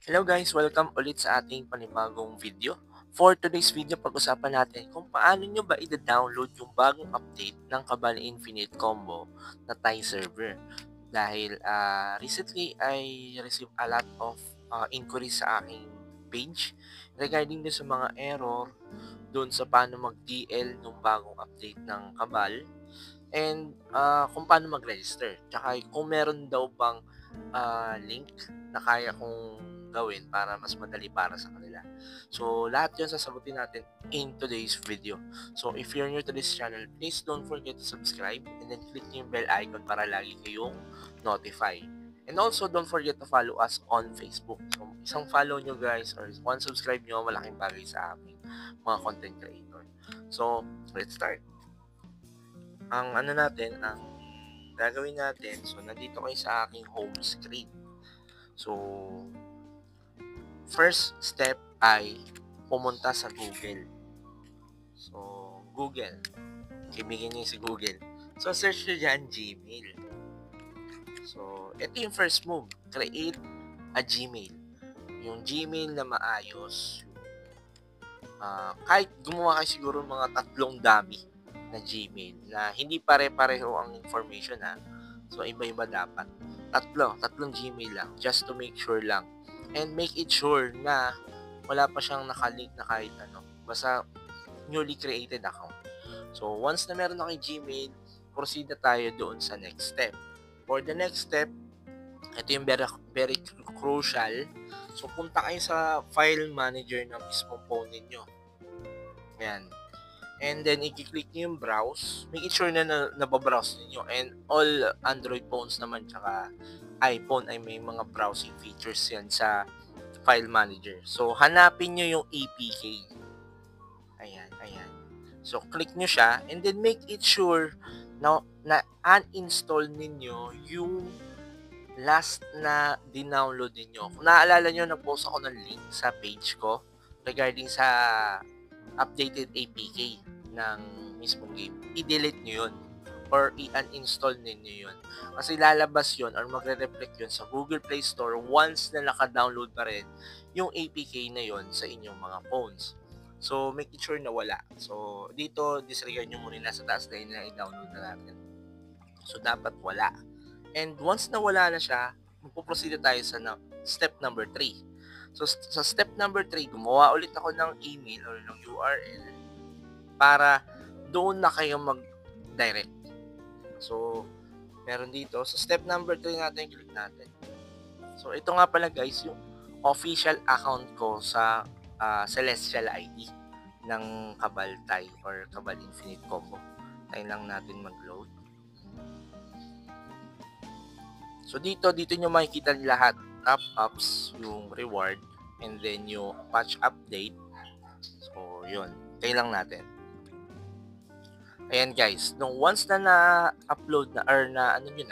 Hello guys! Welcome ulit sa ating panibagong video. For today's video, pag-usapan natin kung paano nyo ba i-download yung bagong update ng Cabal Infinite Combo na Thai server. Dahil recently, I received a lot of inquiries sa aking page regarding din sa mga error doon sa paano mag-DL ng bagong update ng Cabal and kung paano mag-register. Tsaka kung meron daw bang link na kaya kong gawin para mas madali para sa kanila. So, lahat yun sasagutin natin in today's video. So, if you're new to this channel, please don't forget to subscribe and then click yung bell icon para lagi kayong notify. And also, don't forget to follow us on Facebook. So, isang follow nyo guys or one subscribe nyo, malaking bagay sa aming mga content creator. So, let's start. Ang gagawin natin, so nandito kayo sa aking home screen. So, first step ay pumunta sa Google. So, Google. Kibigyan niyo si Google. So, search nyo dyan Gmail. So, ito yung first move. Create a Gmail. Yung Gmail na maayos. Kahit gumawa kayo siguro mga 3 dummy na Gmail na hindi pare-pareho ang information ha. So, iba-iba dapat. Tatlong Gmail lang just to make sure lang. And make it sure na wala pa siyang nakalink na kahit ano. Basta newly created account. So, once na meron na kay Gmail, proceed na tayo doon sa next step. For the next step, ito yung very crucial. So, punta kayo sa file manager ng mismong phone ninyo. Ayan. And then, i-click nyo yung browse. Make it sure na nababrowse ninyo. And all Android phones naman, tsaka iPhone ay may mga browsing features yan sa file manager. So, hanapin nyo yung APK. Ayan. So, click nyo siya. And then, make it sure na uninstall ninyo yung last na dinownload ninyo. Kung naaalala nyo, nag-post ako ng link sa page ko regarding sa updated APK ng mismong game. I-delete nyo yun or i-uninstall ninyo yun. Kasi lalabas yun or magre-reflect yun sa Google Play Store once na naka-download pa rin yung APK na yun sa inyong mga phones. So, make it sure na wala. So, dito, disregard nyo muna nasa taas dahil na i-download na natin. So, dapat wala. And once na wala na siya, magpuproceed tayo sa step number 3. So, sa step number 3, gumawa ulit ako ng email or ng URL para doon na kayo mag-direct. So, meron dito. So, step number 3 natin, click natin. So, ito nga pala guys, yung official account ko sa Celestial ID ng Cabal Thai or Cabal Infinite Combo. Tayo lang natin mag-load. So, dito nyo makikita lahat. Top-ups, yung reward, and then yung patch update. So, yun. Tayo lang natin. Ayan guys, nung once na na-upload na or na ano nyo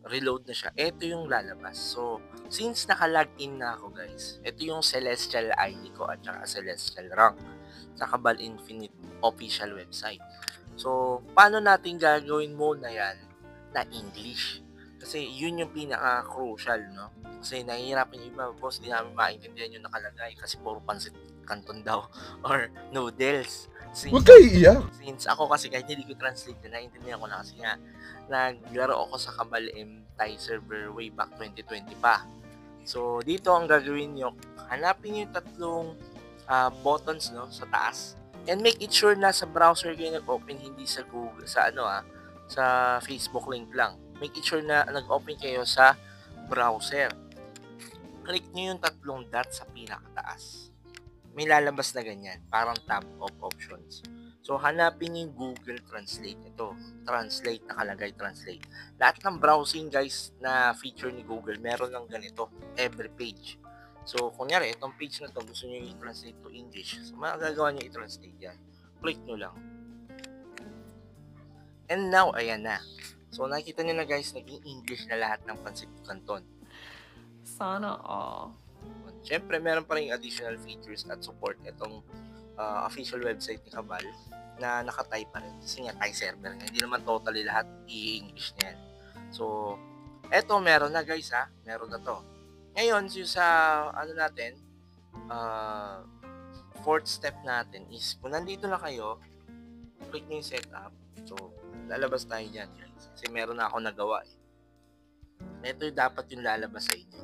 reload na siya, ito yung lalabas. So, since naka-login na ako guys, ito yung Celestial ID ko at saka Celestial Rank sa Cabal Infinite official website. So, paano natin gagawin muna yan na English? Kasi yun yung pinaka-crucial, no? Kasi nahihirapan yung iba, boss, di namin maintindihan yung nakalagay kasi puro pansit canton daw or noodles. Huwag kayo iiyak. Since ako kasi kahit hindi ko translate na naiintindihan ko na kasi nga naglaro ako sa Cabal M Thai server way back 2020 pa. So dito ang gagawin nyo, hanapin nyo yung tatlong buttons no sa taas and make it sure na sa browser kayo nag-open, hindi sa Google, sa sa Facebook link lang. Make it sure na nag-open kayo sa browser. Click nyo yung tatlong dot sa pinakataas. May lalabas na ganyan, parang tab of options. So, hanapin yung Google Translate. Ito, translate, nakalagay translate. Lahat ng browsing guys na feature ni Google, meron lang ganito, every page. So, kunyari, itong page na to, gusto nyo i-translate to English. So, magagawa nyo i-translate yan. Click nyo lang. And now, ayan na. So, nakikita nyo na guys, naging English na lahat ng Pansit Canton. Sana all. Siyempre, meron pa rin additional features at support itong official website ni Cabal na naka-Thai pa rin. Kasi nga Thai server nga. Hindi naman totally lahat i-English niyan. So, Eto, meron na guys ha. Meron na to. Ngayon, yung sa ano natin, fourth step natin is kung nandito na kayo, click nyo yung setup. So, lalabas tayo dyan guys. Kasi meron na ako nagawa eh. Ito yung dapat yung lalabas sa inyo.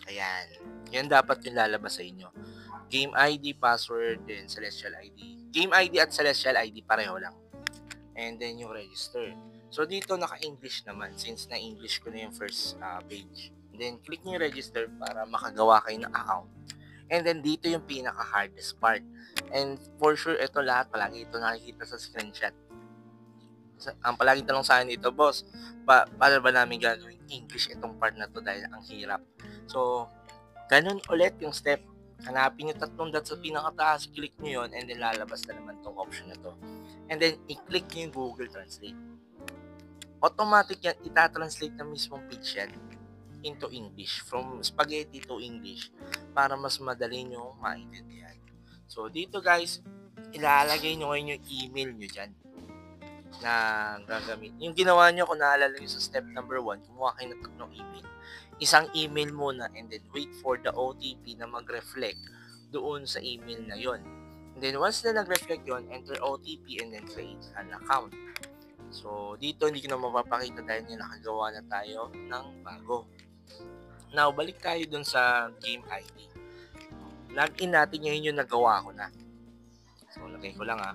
Ayan. Yan dapat yung lalabas sa inyo. Game ID, password, then Celestial ID. Game ID at Celestial ID pareho lang. And then yung register. So, dito naka-English naman since na-English ko na yung first page. And then, click nyo yung register para makagawa kayo ng account. And then, dito yung pinaka-hardest part. And for sure, ito lahat, palagi ito nakikita sa screenshot. Ang palagi tanong sa akin dito, boss, paano ba namin gagawin English itong part na to dahil ang hirap. So, ganun ulit yung step. Hanapin nyo 3 dots sa pinakataas, click nyo yun, and then lalabas na naman tong option na to. And then, i-click nyo yung Google Translate. Automatic yan, itatranslate na mismong page yan into English, from spaghetti to English, para mas madali nyo maintindihan. So, dito guys, ilalagay nyo ngayon yung email nyo dyan na gagamit. Yung ginawa nyo, kung naalala nyo sa step number 1, kumuha kayo ng 3 email. Isang email muna and then wait for the OTP na mag-reflect doon sa email na yon. And then once na nag-reflect yon, enter OTP and then create an account. So dito hindi ko na mapapakita dahil nakagawa na tayo ng bago. Now, balik tayo dun sa game ID. Login natin yung nagawa ko na. So lagay ko lang ha.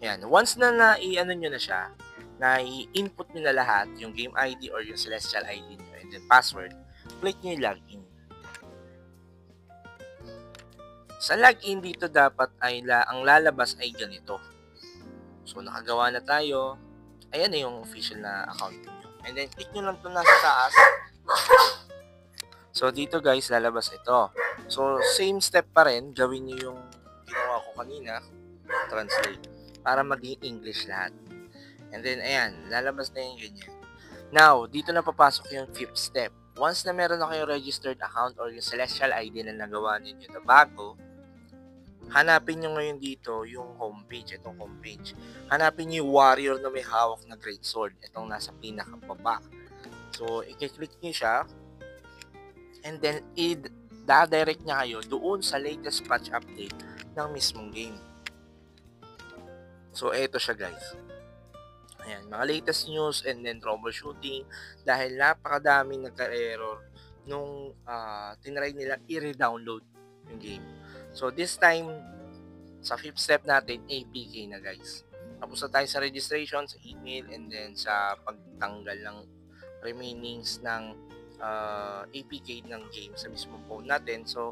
Yan. Once na i-ano nyo na siya, na i-input nyo na lahat, yung game ID or yung Celestial ID nyo, and then password, click nyo yung login. Sa login dito dapat ay ang lalabas ay ganito. So, nakagawa na tayo. Ayan na yung official na account nyo. And then, click nyo lang ito nasa taas. So, dito guys, lalabas ito. So, same step pa rin. Gawin nyo yung ginawa ko kanina. Translate. Para maging English lahat. And then, ayan, lalabas na yung ganyan. Now, dito na papasok yung 5th step. Once na meron na kayong registered account or yung Celestial ID na nagawa ninyo na bago, hanapin nyo ngayon dito yung homepage, itong homepage. Hanapin nyo yung warrior na may hawak na great sword, itong nasa pinakababa. So, i-click nyo siya, and then i-direct niya kayo doon sa latest patch update ng mismong game. So, eto siya guys. Ayan, mga latest news and then troubleshooting dahil napakadaming nagka-error nung tinry nila i-redownload yung game. So, this time, sa 5th step natin, APK na guys. Tapos na tayo sa registration, sa email, and then sa pagtanggal ng remainings ng APK ng game sa mismong phone natin. So,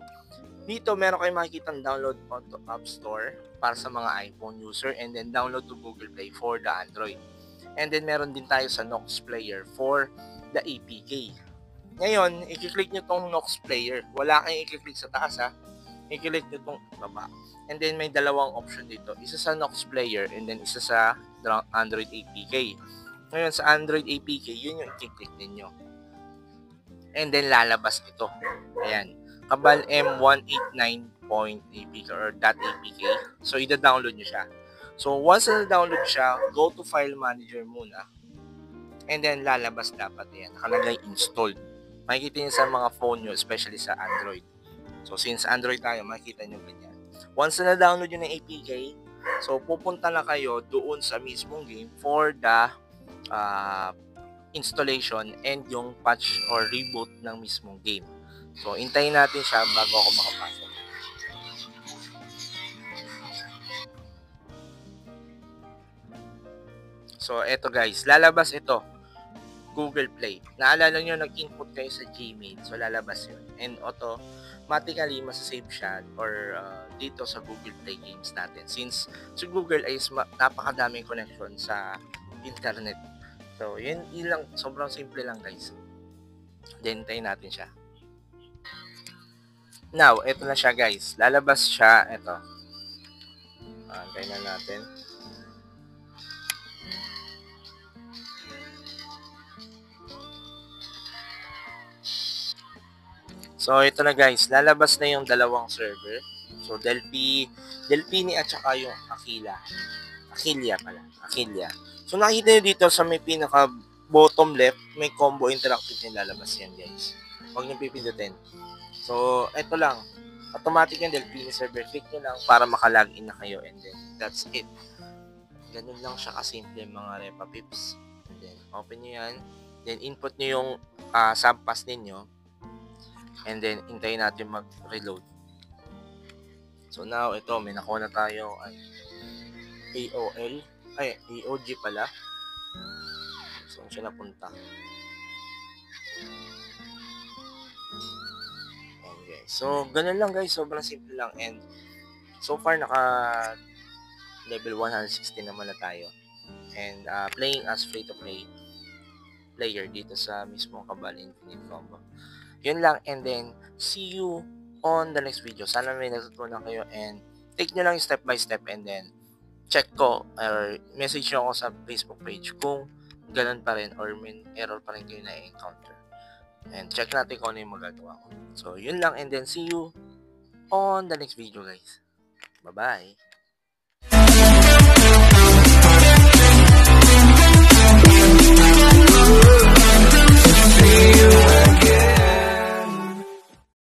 dito meron kayong makikita download onto App Store para sa mga iPhone user and then download to Google Play for the Android. And then meron din tayo sa Nox Player for the APK. Ngayon, i-click nyo tong Nox Player. Wala kayong i-click sa taas ha. I-click nyo tong baba. And then may dalawang option dito. Isa sa Nox Player and then isa sa Android APK. Ngayon sa Android APK, yun yung i-click ninyo. And then lalabas ito. Ayan. Kabal M189.apk or .apk. So, ida-download nyo siya. So, once na-download siya, go to File Manager muna. And then, lalabas dapat yan. Nakalagay installed. Makikita nyo sa mga phone nyo, especially sa Android. So, since Android tayo, makikita nyo ganyan. Once na-download nyo ng APK, so, pupunta na kayo doon sa mismong game for the installation and yung patch or reboot ng mismong game. So, hintayin natin siya bago ako makapasok. So, eto guys, lalabas ito. Google Play. Naalala nyo, nag-input kayo sa Gmail. So, lalabas yun. And automatically, masasave siya or dito sa Google Play games natin. Since sa Google ay napakadaming connection sa internet. So, yun lang. Sobrang simple lang guys. Then, hintayin natin siya. Now, eto na siya guys. Lalabas siya. Eto. Hintayin na natin. So, ito na guys. Lalabas na yung dalawang server. So, Delphini at saka yung Aquila. Aquila pala. Aquila. So, nakita nyo dito sa may pinaka bottom left, may combo interactive na lalabas yan, guys. Huwag nyo pipindutin. So, eto lang. Automatic yan dahil clean server. Click nyo lang para makalagin na kayo and then that's it. Ganun lang siya kasimple mga Repa Pips. And then, open nyo yan. Then, input nyo yung subpass ninyo. And then, hintayin natin mag-reload. So, now, ito, may nakuha na tayo AOG pala. So, siya napunta. Okay. So, ganun lang guys. Sobrang simple lang. And, so far, naka level 160 naman na tayo. And, playing as free-to-play player dito sa mismong Cabal Infinite Combo. Yun lang. And then, see you on the next video. Sana may natutunan kayo. And, take nyo lang step by step. And then, check ko or message nyo ako sa Facebook page kung ganun pa rin or may error pa rin kayo na-encounter. And check natin kung ano yung magagawa ko. So, yun lang. And then, see you on the next video, guys. Bye-bye.